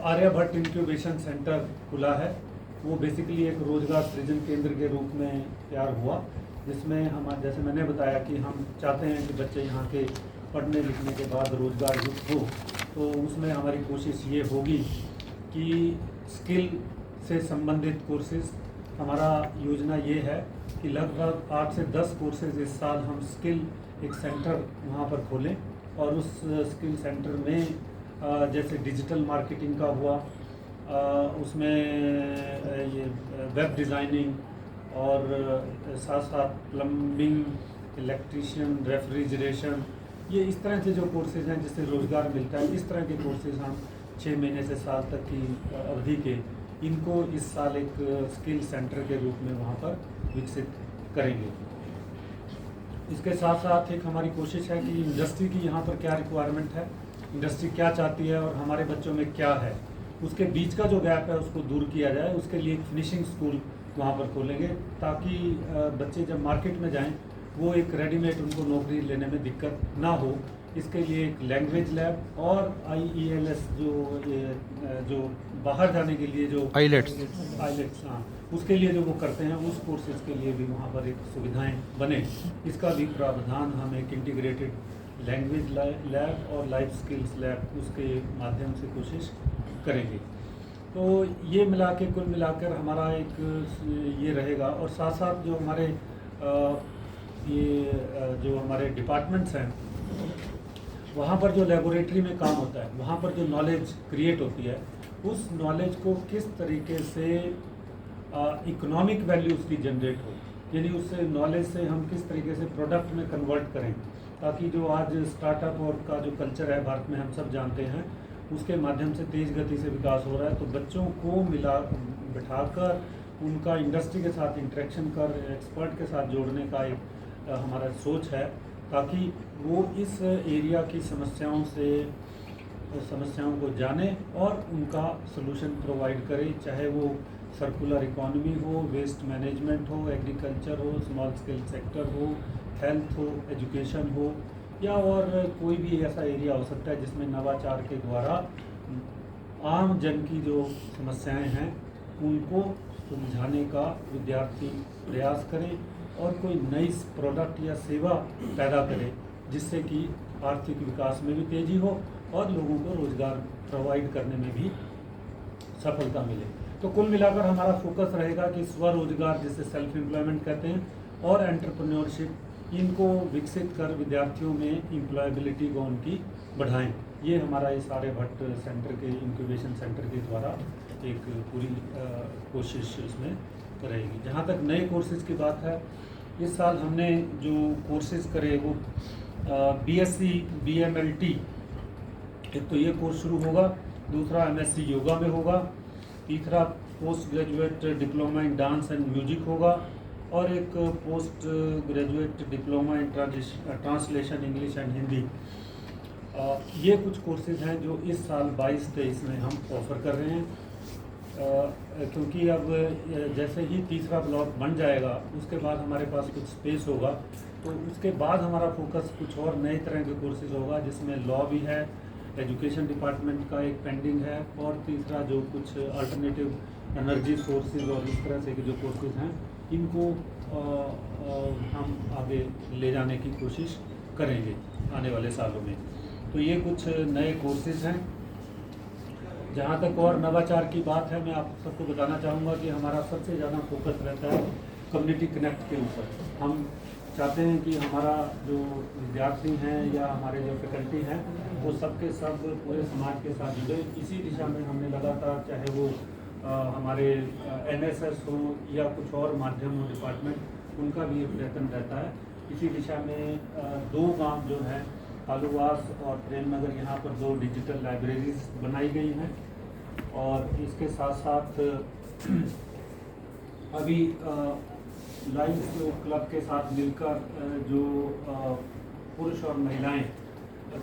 Aryabhata incubation centre खुला है। वो बेसिकली एक रोजगार सृजन केंद्र के रूप में तैयार हुआ, जिसमें हम, जैसे मैंने बताया कि हम चाहते हैं कि बच्चे यहाँ के पढ़ने लिखने के बाद रोजगार युक्त हो। तो उसमें हमारी कोशिश ये होगी कि स्किल से संबंधित कोर्सेज, हमारा योजना ये है कि लगभग 8 से 10 कोर्सेज इस साल हम स्किल एक सेंटर वहाँ पर खोलें, और उस स्किल सेंटर में जैसे डिजिटल मार्केटिंग का हुआ, उसमें ये वेब डिज़ाइनिंग और साथ साथ प्लम्बिंग, इलेक्ट्रीशियन, रेफ्रिजरेशन, ये इस तरह से जो कोर्सेज हैं जिससे रोज़गार मिलता है, इस तरह के कोर्सेज हम 6 महीने से साल तक की अवधि के इनको इस साल एक स्किल सेंटर के रूप में वहाँ पर विकसित करेंगे। इसके साथ साथ एक हमारी कोशिश है कि इंडस्ट्री की यहाँ पर क्या रिक्वायरमेंट है, इंडस्ट्री क्या चाहती है और हमारे बच्चों में क्या है, उसके बीच का जो गैप है उसको दूर किया जाए। उसके लिए एक फिनिशिंग स्कूल वहाँ पर खोलेंगे, ताकि बच्चे जब मार्केट में जाएं वो एक रेडीमेड उनको नौकरी लेने में दिक्कत ना हो। इसके लिए एक लैंग्वेज लैब और IELTS जो बाहर जाने के लिए जो आईलेट्स हाँ, उसके लिए जो वो करते हैं, उस कोर्सेज के लिए भी वहाँ पर एक सुविधाएं बने, इसका भी प्रावधान हम एक इंटीग्रेटेड लैंग्वेज लैब और लाइफ स्किल्स लैब उसके माध्यम से कोशिश करेंगे। तो ये मिला के कुल मिलाकर हमारा एक ये रहेगा। और साथ साथ जो हमारे जो हमारे डिपार्टमेंट्स हैं, वहाँ पर जो लेबोरेटरी में काम होता है, वहाँ पर जो नॉलेज क्रिएट होती है, उस नॉलेज को किस तरीके से इकोनॉमिक वैल्यू उसकी जनरेट हो, यानी उससे नॉलेज से हम किस तरीके से प्रोडक्ट में कन्वर्ट करें, ताकि जो आज स्टार्टअप और का जो कल्चर है भारत में हम सब जानते हैं, उसके माध्यम से तेज़ गति से विकास हो रहा है। तो बच्चों को बिठाकर उनका इंडस्ट्री के साथ इंटरेक्शन कर एक्सपर्ट के साथ जोड़ने का एक हमारा सोच है, ताकि वो इस एरिया की समस्याओं को जाने और उनका सलूशन प्रोवाइड करे, चाहे वो सर्कुलर इकोनॉमी हो, वेस्ट मैनेजमेंट हो, एग्रीकल्चर हो, स्मॉल स्केल सेक्टर हो, हेल्थ हो, एजुकेशन हो, या और कोई भी ऐसा एरिया हो सकता है जिसमें नवाचार के द्वारा आम जन की जो समस्याएं हैं उनको सुलझाने का विद्यार्थी प्रयास करे और कोई नई प्रोडक्ट या सेवा पैदा करे, जिससे कि आर्थिक विकास में भी तेज़ी हो और लोगों को रोज़गार प्रोवाइड करने में भी सफलता मिले। तो कुल मिलाकर हमारा फोकस रहेगा कि स्वरोजगार, जिसे सेल्फ एम्प्लॉयमेंट कहते हैं, और एंटरप्रेन्योरशिप, इनको विकसित कर विद्यार्थियों में एम्प्लॉयबिलिटी को उनकी बढ़ाएं। ये हमारा इस आर्यभट्ट सेंटर के इंक्यूबेशन सेंटर के द्वारा एक पूरी कोशिश इसमें रहेगी। जहाँ तक नए कोर्सेज की बात है, इस साल हमने जो कोर्सेज करे वो BSc BMLT, एक तो ये कोर्स शुरू होगा, दूसरा MSc योगा में होगा, तीसरा post graduate diploma in dance and music होगा, और एक post graduate diploma in translation English and Hindi. ये कुछ कोर्सेज हैं जो इस साल 22-23 में हम ऑफ़र कर रहे हैं, क्योंकि अब जैसे ही तीसरा ब्लॉक बन जाएगा उसके बाद हमारे पास कुछ स्पेस होगा, तो उसके बाद हमारा फोकस कुछ और नए तरह के कोर्सेज होगा, जिसमें लॉ भी है, एजुकेशन डिपार्टमेंट का एक पेंडिंग है, और तीसरा जो कुछ अल्टरनेटिव एनर्जी सोर्सेज और इस तरह से के जो कोर्सेज हैं, इनको हम आगे ले जाने की कोशिश करेंगे आने वाले सालों में। तो ये कुछ नए कोर्सेज हैं। जहाँ तक और नवाचार की बात है, मैं आप सबको बताना चाहूँगा कि हमारा सबसे ज़्यादा फोकस रहता है कम्युनिटी कनेक्ट के ऊपर। हम चाहते हैं कि हमारा जो विद्यार्थी हैं या हमारे जो फैकल्टी हैं, वो सबके सब पूरे समाज के साथ जुड़े। इसी दिशा में हमने लगातार, चाहे वो हमारे NSS हो या कुछ और माध्यम हो डिपार्टमेंट, उनका भी एक प्रयत्न रहता है। इसी दिशा में 2 गांव जो हैं, कालूवास और प्रेम नगर, यहाँ पर 2 डिजिटल लाइब्रेरीज बनाई गई हैं, और इसके साथ साथ अभी लाइन्स क्लब के साथ मिलकर जो पुरुष और महिलाएं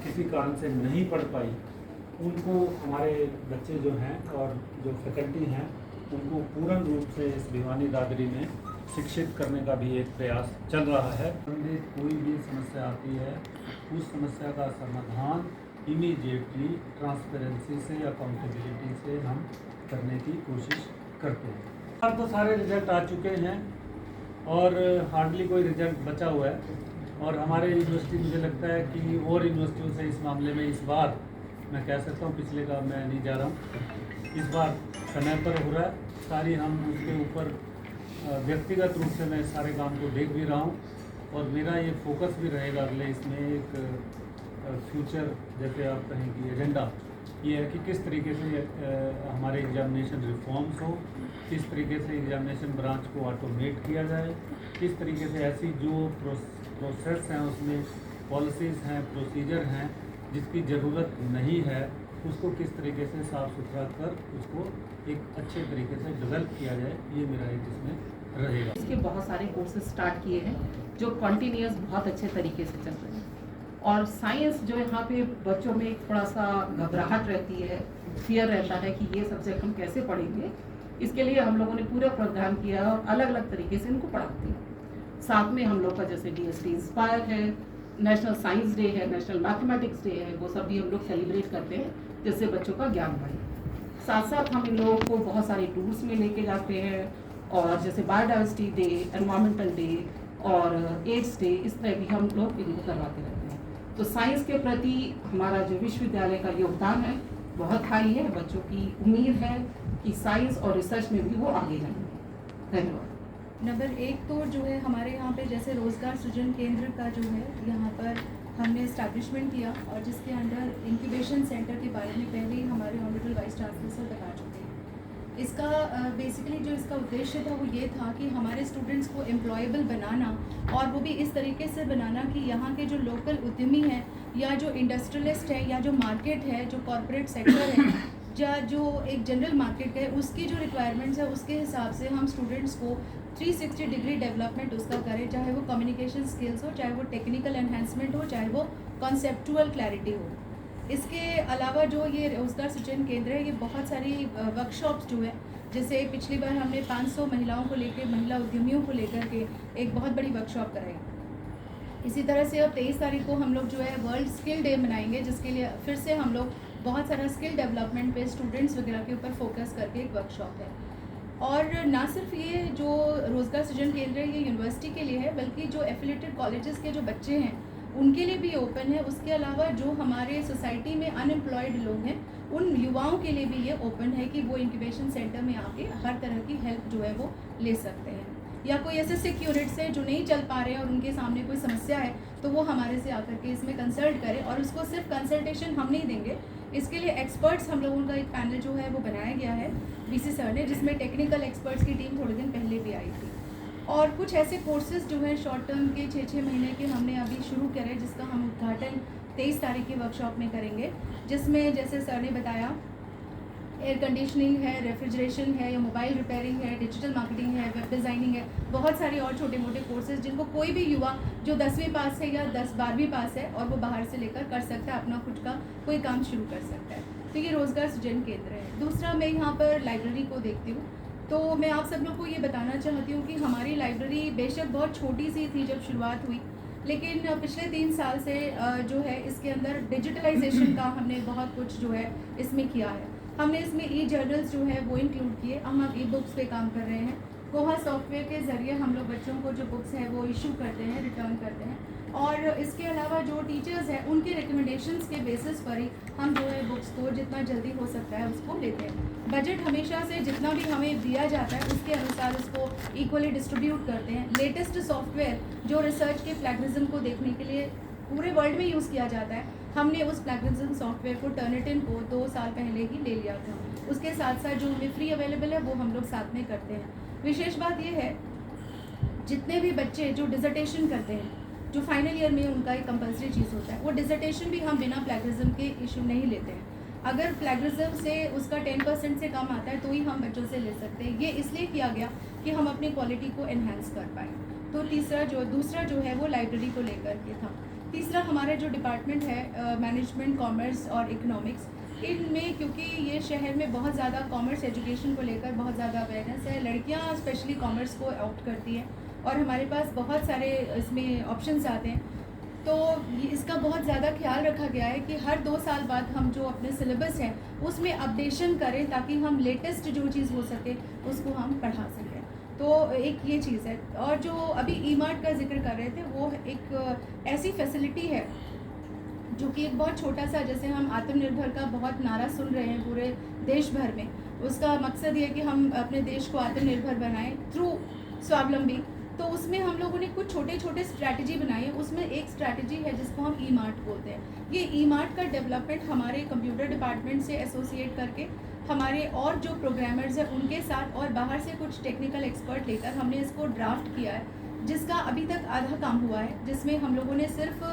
किसी कारण से नहीं पढ़ पाई, उनको हमारे बच्चे जो हैं और जो फैकल्टी हैं, उनको पूर्ण रूप से इस भिवानी दादरी में शिक्षित करने का भी एक प्रयास चल रहा है। कोई भी समस्या आती है, उस समस्या का समाधान इमीडिएटली ट्रांसपेरेंसी से, अकाउंटेबिलिटी से हम करने की कोशिश करते हैं। अब तो सारे रिजल्ट आ चुके हैं और हार्डली कोई रिजल्ट बचा हुआ है, और हमारे यूनिवर्सिटी, मुझे लगता है कि और यूनिवर्सिटियों से इस मामले में इस बार मैं कह सकता हूँ, पिछले का मैं नहीं जा रहा हूँ, इस बार समय पर हो रहा है। सारी हम उसके ऊपर व्यक्तिगत रूप से मैं सारे काम को देख भी रहा हूँ, और मेरा ये फोकस भी रहेगा अगले इसमें एक फ्यूचर, जैसे आप कहें कि एजेंडा ये है कि किस तरीके से हमारे एग्जामिनेशन रिफॉर्म्स हो, किस तरीके से एग्जामिनेशन ब्रांच को ऑटोमेट किया जाए, किस तरीके से ऐसी जो प्रोसेस हैं उसमें पॉलिसीज़ हैं, प्रोसीजर हैं, जिसकी ज़रूरत नहीं है उसको किस तरीके से साफ़ सुथरा कर उसको एक अच्छे तरीके से डेवलप किया जाए, ये मेरा एक इसमें रहेगा। इसके बहुत सारे कोर्सेज स्टार्ट किए हैं जो कंटिन्यूस बहुत अच्छे तरीके से चल रहे हैं, और साइंस जो यहाँ पे बच्चों में एक थोड़ा सा घबराहट रहती है, फियर रहता है कि ये सब्जेक्ट हम कैसे पढ़ेंगे। इसके लिए हम लोगों ने पूरा प्रावधान किया है और अलग अलग तरीके से इनको पढ़ाते हैं। साथ में हम लोग का जैसे DST इंस्पायर है, नेशनल साइंस डे है, नेशनल मैथमेटिक्स डे है, वो सब भी हम लोग सेलिब्रेट करते हैं जिससे बच्चों का ज्ञान बढ़े। साथ साथ हम इन लोगों को बहुत सारे टूर्स में लेके जाते हैं, और जैसे बायोडाइवर्सिटी डे, एनवायरमेंटल डे और एड्स डे, इस तरह भी हम लोग इनको करवाते रहते हैं। तो साइंस के प्रति हमारा जो विश्वविद्यालय का योगदान है बहुत हाई है। बच्चों की उम्मीद है कि साइंस और रिसर्च में भी वो आगे जाएंगे। धन्यवाद। नंबर 1 तो जो है हमारे यहाँ पे जैसे रोज़गार सृजन केंद्र का जो है यहाँ पर हमने इस्टेब्लिशमेंट किया, और जिसके अंडर इंक्यूबेशन सेंटर के बारे में पहले ही हमारे ऑनरेबल वाइस चांसलर बता चुके हैं। इसका बेसिकली जो इसका उद्देश्य था वो ये था कि हमारे स्टूडेंट्स को एम्प्लॉयबल बनाना, और वो भी इस तरीके से बनाना कि यहाँ के जो लोकल उद्यमी हैं या जो इंडस्ट्रियलिस्ट हैं या जो मार्केट है, जो कॉरपोरेट सेक्टर है या जो एक जनरल मार्केट है, उसकी जो रिक्वायरमेंट्स है उसके हिसाब से हम स्टूडेंट्स को 360 डिग्री डेवलपमेंट उसका करें, चाहे वो कम्युनिकेशन स्किल्स हो, चाहे वो टेक्निकल एनहेंसमेंट हो, चाहे वो कॉन्सेप्चुअल क्लैरिटी हो। इसके अलावा जो ये रोज़गार सृजन केंद्र है, ये बहुत सारी वर्कशॉप्स जो है, जैसे पिछली बार हमने 500 महिलाओं को लेकर, महिला उद्यमियों को लेकर के एक बहुत बड़ी वर्कशॉप कराई। इसी तरह से अब 23 तारीख को हम लोग जो है वर्ल्ड स्किल डे मनाएंगे, जिसके लिए फिर से हम लोग बहुत सारा स्किल डेवलपमेंट पे स्टूडेंट्स वगैरह के ऊपर फोकस करके एक वर्कशॉप है। और ना सिर्फ ये जो रोज़गार सृजन केंद्र है ये यूनिवर्सिटी के लिए है, बल्कि जो एफिलेटेड कॉलेजेस के जो बच्चे हैं उनके लिए भी ओपन है। उसके अलावा जो हमारे सोसाइटी में अनएम्प्लॉयड लोग हैं उन युवाओं के लिए भी ये ओपन है कि वो इंक्यूबेशन सेंटर में आके हर तरह की हेल्प जो है वो ले सकते हैं। या कोई ऐसे सिक यूनिट्स है जो नहीं चल पा रहे हैं और उनके सामने कोई समस्या है तो वो हमारे से आकर के इसमें कंसल्ट करें, और उसको सिर्फ कंसल्टेशन हम नहीं देंगे, इसके लिए एक्सपर्ट्स हम लोगों का एक पैनल जो है वो बनाया गया है BC सर ने, जिसमें टेक्निकल एक्सपर्ट्स की टीम थोड़े दिन पहले भी आई थी। और कुछ ऐसे कोर्सेज जो है शॉर्ट टर्म के 6-6 महीने के हमने अभी शुरू करे, जिसका हम उद्घाटन 23 तारीख की वर्कशॉप में करेंगे, जिसमें जैसे सर ने बताया एयर कंडीशनिंग है, रेफ्रिजरेशन है, या मोबाइल रिपेयरिंग है, डिजिटल मार्केटिंग है, वेब डिज़ाइनिंग है, बहुत सारे और छोटे मोटे कोर्सेज जिनको कोई भी युवा जो 10वीं पास है या 12वीं पास है और वो बाहर से लेकर कर सकता है, अपना खुद का कोई काम शुरू कर सकता है। तो ये रोज़गार सृजन केंद्र है। दूसरा, मैं यहाँ पर लाइब्रेरी को देखती हूँ, तो मैं आप सब लोग को ये बताना चाहती हूँ कि हमारी लाइब्रेरी बेशक बहुत छोटी सी थी जब शुरुआत हुई, लेकिन पिछले 3 साल से जो है इसके अंदर डिजिटलाइजेशन का हमने बहुत कुछ जो है इसमें किया है। हमने इसमें ई-जर्नल्स जो है वो इंक्लूड किए। हम ई-बुक्स पे काम कर रहे हैं। कोहा सॉफ्टवेयर के ज़रिए हम लोग बच्चों को जो बुक्स हैं वो इशू करते हैं, रिटर्न करते हैं, और इसके अलावा जो टीचर्स हैं उनके रिकमेंडेशंस के बेसिस पर ही हम जो है बुक्स को जितना जल्दी हो सकता है उसको लेते हैं। बजट हमेशा से जितना भी हमें दिया जाता है उसके अनुसार उसको इक्वली डिस्ट्रीब्यूट करते हैं। लेटेस्ट सॉफ्टवेयर जो रिसर्च के प्लैगरिज्म को देखने के लिए पूरे वर्ल्ड में यूज़ किया जाता है, हमने उस प्लैगरिज्म सॉफ्टवेयर को टर्निटिन को 2 साल पहले ही ले लिया था। उसके साथ साथ जो हमें फ्री अवेलेबल है वो हम लोग साथ में करते हैं। विशेष बात यह है, जितने भी बच्चे जो डिसर्टेशन करते हैं, जो फाइनल ईयर में उनका एक कंपल्सरी चीज़ होता है, वो डिसर्टेशन भी हम बिना प्लैगरिज्म के इशू नहीं लेते हैं। अगर प्लैगरिज्म से उसका 10% से कम आता है तो ही हम बच्चों से ले सकते हैं। ये इसलिए किया गया कि हम अपनी क्वालिटी को एनहांस कर पाएँ। तो दूसरा जो है वो लाइब्रेरी को लेकर के था। तीसरा, हमारे जो डिपार्टमेंट है मैनेजमेंट, कॉमर्स और इकोनॉमिक्स, इनमें क्योंकि ये शहर में बहुत ज़्यादा कॉमर्स एजुकेशन को लेकर बहुत ज़्यादा अवेयरनेस है, लड़कियां स्पेशली कॉमर्स को ऑप्ट करती हैं और हमारे पास बहुत सारे इसमें ऑप्शंस आते हैं। तो इसका बहुत ज़्यादा ख्याल रखा गया है कि हर 2 साल बाद हम जो अपने सिलेबस हैं उसमें अपडेशन करें ताकि हम लेटेस्ट जो चीज़ हो सके उसको हम पढ़ा सकें। तो एक ये चीज़ है। और जो अभी ई-मार्ट का जिक्र कर रहे थे, वो एक ऐसी फैसिलिटी है जो कि एक बहुत छोटा सा, जैसे हम आत्मनिर्भर का बहुत नारा सुन रहे हैं पूरे देश भर में, उसका मकसद ये कि हम अपने देश को आत्मनिर्भर बनाएं थ्रू स्वावलंबी। तो उसमें हम लोगों ने कुछ छोटे छोटे स्ट्रैटेजी बनाई है। उसमें एक स्ट्रैटेजी है जिसको हम ई-मार्ट बोलते हैं। ये ई-मार्ट का डेवलपमेंट हमारे कंप्यूटर डिपार्टमेंट से एसोसिएट करके हमारे और जो प्रोग्रामर्स हैं उनके साथ और बाहर से कुछ टेक्निकल एक्सपर्ट लेकर हमने इसको ड्राफ्ट किया है, जिसका अभी तक आधा काम हुआ है। जिसमें हम लोगों ने सिर्फ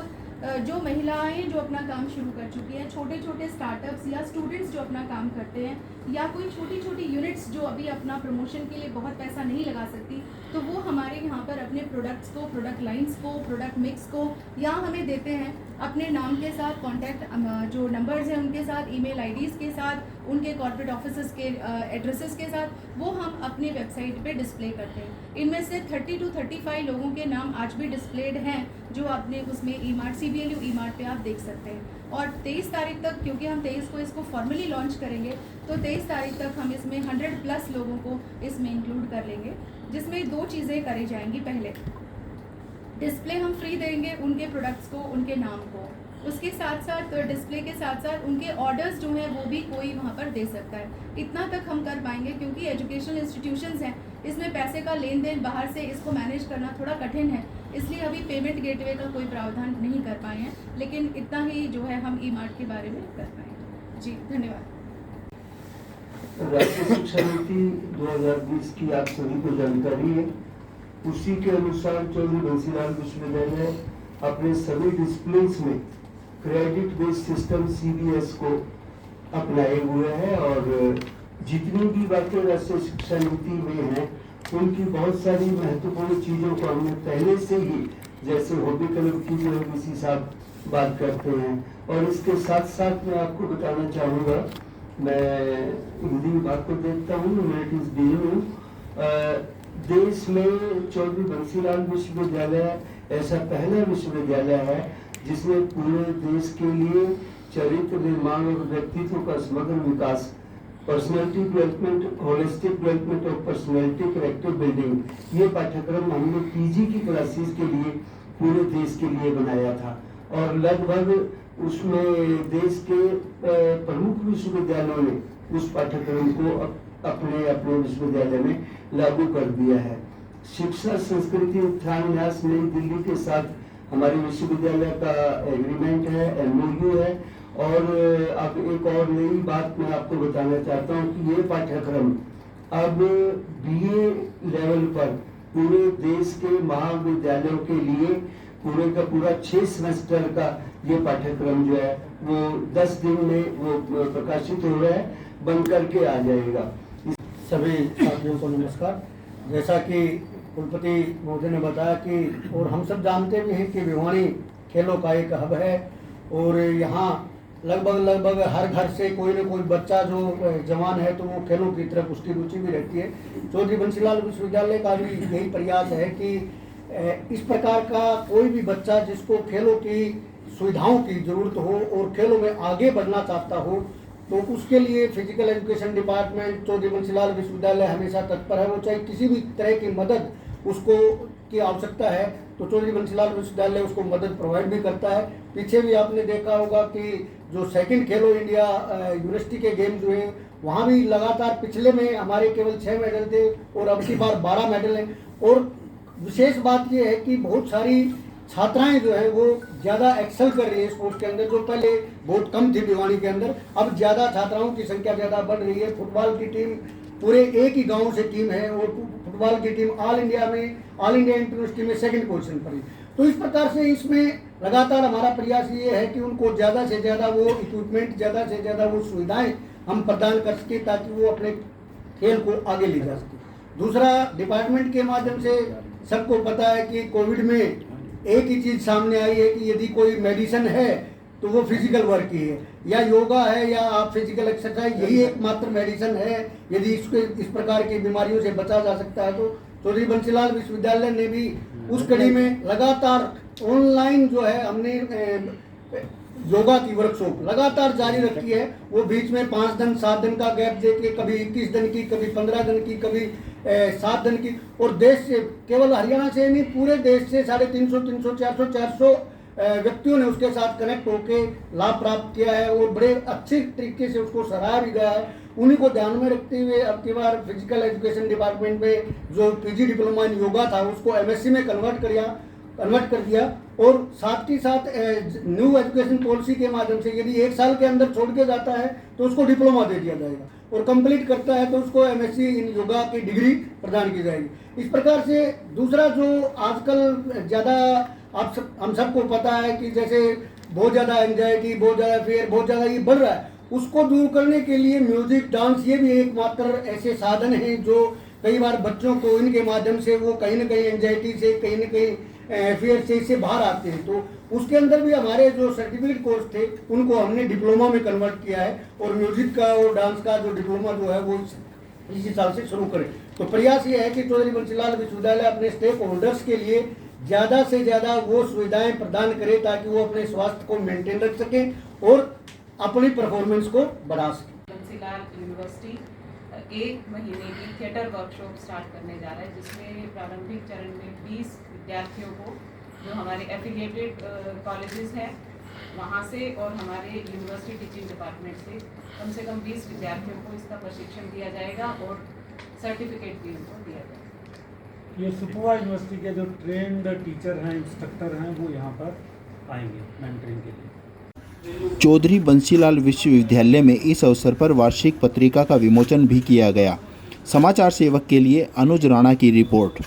जो महिलाएं जो अपना काम शुरू कर चुकी हैं, छोटे छोटे स्टार्टअप्स या स्टूडेंट्स जो अपना काम करते हैं, या कोई छोटी छोटी यूनिट्स जो अभी अपना प्रमोशन के लिए बहुत पैसा नहीं लगा सकती, तो वो हमारे यहाँ पर अपने प्रोडक्ट्स को, प्रोडक्ट लाइंस को, प्रोडक्ट मिक्स को यहाँ हमें देते हैं अपने नाम के साथ, कॉन्टैक्ट जो नंबर्स हैं उनके साथ, ईमेल आईडीज़ के साथ, उनके कॉर्पोरेट ऑफिसेस के एड्रेसेस के साथ, वो हम अपनी वेबसाइट पे डिस्प्ले करते हैं। इनमें से 30 to 35 लोगों के नाम आज भी डिस्प्लेड हैं जो आपने उसमें ई-मार्ट CBLU ई-मार्ट पे आप देख सकते हैं। और 23 तारीख तक, क्योंकि हम 23 को इसको फॉर्मली लॉन्च करेंगे, तो 23 तारीख तक हम इसमें 100+ लोगों को इसमें इंक्लूड कर लेंगे, जिसमें 2 चीज़ें करी जाएंगी। पहले डिस्प्ले हम फ्री देंगे उनके प्रोडक्ट्स को, उनके नाम को। उसके साथ साथ डिस्प्ले के साथ साथ उनके ऑर्डर्स जो हैं वो भी कोई वहाँ पर दे सकता है। इतना तक हम कर पाएंगे क्योंकि एजुकेशनल इंस्टीट्यूशंस हैं, इसमें पैसे का लेन देन बाहर से इसको मैनेज करना थोड़ा कठिन है, इसलिए अभी पेमेंट गेटवे का कोई प्रावधान नहीं कर पाए हैं। लेकिन इतना ही जो है हम ई-मार्ट के बारे में कर पाएंगे। जी धन्यवाद। राष्ट्रीय शिक्षा नीति 2020 की आप सभी को जानकारी है। उसी के अनुसार चौधरी बंसीलाल विश्वविद्यालय अपने सभी डिसिप्लिन्स में क्रेडिट बेस्ड सिस्टम CBS को अपनाए हुए हैं, और जितनी भी बातें राष्ट्रीय शिक्षा नीति में हैं उनकी बहुत सारी महत्वपूर्ण चीज़ों को हमने पहले से ही, जैसे हॉबी क्लब की जो है इसी साथ बात करते हैं। और इसके साथ साथ मैं आपको बताना चाहूँगा, मैं हिंदी विभाग को देखता हूँ, ह्यूमैनिटीज डीन हूँ। देश में चौधरी बंसीलाल विश्वविद्यालय ऐसा पहला विश्वविद्यालय है जिसने पूरे देश के लिए चरित्र निर्माण और व्यक्तित्व का समग्र विकास, personality development, holistic development of personality, character building, ये पाठ्यक्रम हमने PG की क्लासेस के लिए पूरे देश के लिए बनाया था। और लगभग उसमें देश के प्रमुख विश्वविद्यालयों ने उस पाठ्यक्रम को अपने अपने विश्वविद्यालय में लागू कर दिया है। शिक्षा संस्कृति उत्थान न्यास नई दिल्ली के साथ हमारे विश्वविद्यालय का एग्रीमेंट है, MOU है। और अब एक और नई बात मैं आपको बताना चाहता हूँ कि ये पाठ्यक्रम अब BA लेवल पर पूरे देश के महाविद्यालयों के लिए पूरे का पूरा 6 सेमेस्टर का ये पाठ्यक्रम जो है वो 10 दिन में वो प्रकाशित हो रहा है, बन करके आ जाएगा। सभी साथियों को नमस्कार। जैसा कि कुलपति महोदय ने बताया कि, और हम सब जानते भी हैं कि भिवानी खेलों का एक हब है, और यहाँ लगभग हर घर से कोई न कोई बच्चा जो जवान है तो वो खेलों की तरफ उसकी रुचि भी रहती है। चौधरी बंसीलाल विश्वविद्यालय का भी यही प्रयास है कि इस प्रकार का कोई भी बच्चा जिसको खेलों की सुविधाओं की ज़रूरत हो और खेलों में आगे बढ़ना चाहता हो, तो उसके लिए physical education department Chaudhary Bansilal विश्वविद्यालय हमेशा तत्पर है। वो चाहे किसी भी तरह की मदद उसको की आवश्यकता है तो चौधरी बंसीलाल विश्वविद्यालय उसको मदद प्रोवाइड भी करता है। पीछे भी आपने देखा होगा कि जो सेकंड खेलो इंडिया यूनिवर्सिटी के गेम्स हुए वहाँ भी लगातार पिछले में हमारे केवल 6 मेडल थे और अब की बार 12 मेडल हैं। और विशेष बात ये है कि बहुत सारी छात्राएं जो है वो ज़्यादा एक्सेल कर रही है स्पोर्ट्स के अंदर, जो पहले बहुत कम थी भिवानी के अंदर, अब ज़्यादा छात्राओं की संख्या ज़्यादा बढ़ रही है। फुटबॉल की टीम पूरे एक ही गांव से टीम है और फुटबॉल की टीम ऑल इंडिया यूनिवर्सिटी में 2nd पोजीशन पर है। तो इस प्रकार से इसमें लगातार हमारा प्रयास ये है कि उनको ज़्यादा से ज़्यादा वो इक्विपमेंट, ज़्यादा से ज़्यादा वो सुविधाएं हम प्रदान कर सके ताकि वो अपने खेल को आगे ले जा सके। दूसरा, डिपार्टमेंट के माध्यम से सबको पता है कि कोविड में एक ही चीज़ सामने आई है कि यदि कोई मेडिसिन है तो वो फिजिकल वर्क ही है, या योगा है, या आप फिजिकल एक्सरसाइज, यही एकमात्र मेडिसिन है यदि इस प्रकार की बीमारियों से बचा जा सकता है। तो चौधरी बंसीलाल विश्वविद्यालय ने भी उस कड़ी में लगातार ऑनलाइन जो है हमने योगा की वर्कशॉप लगातार जारी रखी है। वो बीच में 5 दिन 7 दिन का गैप देके कभी 21 दिन की, कभी 15 दिन की, कभी 7 दिन की, और देश से केवल हरियाणा से नहीं पूरे देश से 350, 400 व्यक्तियों ने उसके साथ कनेक्ट होकर लाभ प्राप्त किया है और बड़े अच्छे तरीके से उसको सराहा भी गया है। उन्हीं को ध्यान में रखते हुए अब की बार फिजिकल एजुकेशन डिपार्टमेंट में जो पीजी डिप्लोमा इन योगा था उसको एमएससी में कन्वर्ट कर दिया और साथ ही साथ न्यू एजुकेशन पॉलिसी के माध्यम से यदि 1 साल के अंदर छोड़ के जाता है तो उसको डिप्लोमा दे दिया जाएगा और कंप्लीट करता है तो उसको एमएससी इन योगा की डिग्री प्रदान की जाएगी। इस प्रकार से दूसरा जो आजकल ज़्यादा हम सबको पता है कि जैसे बहुत ज़्यादा एंजाइटी, बहुत ज़्यादा फियर, बहुत ज़्यादा ये बढ़ रहा है, उसको दूर करने के लिए म्यूजिक, डांस ये भी एकमात्र ऐसे साधन हैं जो कई बार बच्चों को इनके माध्यम से वो कहीं ना कहीं एंजाइटी से, कहीं ना कहीं फियर से इससे बाहर आते हैं। तो उसके अंदर भी हमारे जो सर्टिफिकेट कोर्स थे उनको हमने डिप्लोमा में कन्वर्ट किया है और म्यूजिक का और डांस का जो डिप्लोमा जो है वो इसी साल से शुरू करें। तो प्रयास ये है कि चौधरी बंसीलाल विश्वविद्यालय अपने स्टेक होल्डर्स के लिए ज़्यादा से ज़्यादा वो सुविधाएं प्रदान करे ताकि वो अपने स्वास्थ्य को मेंटेन रख सकें और अपनी परफॉर्मेंस को बढ़ा सकें। बंसीलाल यूनिवर्सिटी 1 महीने की थिएटर वर्कशॉप स्टार्ट करने जा रहा है, जिसमें प्रारंभिक चरण में 20 विद्यार्थियों को जो हमारे एफिलिएटेड कॉलेजेस हैं वहाँ से और हमारे यूनिवर्सिटी टीचिंग डिपार्टमेंट से कम 20 विद्यार्थियों को इसका प्रशिक्षण दिया जाएगा और सर्टिफिकेट भी उनको दिया जाएगा। ये सुपुआ यूनिवर्सिटी के जो ट्रेंड टीचर हैं, इंस्ट्रक्टर हैं, वो यहाँ पर आएंगे मेंटरिंग के लिए। चौधरी बंसीलाल विश्वविद्यालय में इस अवसर पर वार्षिक पत्रिका का विमोचन भी किया गया। समाचार सेवक के लिए अनुज राणा की रिपोर्ट।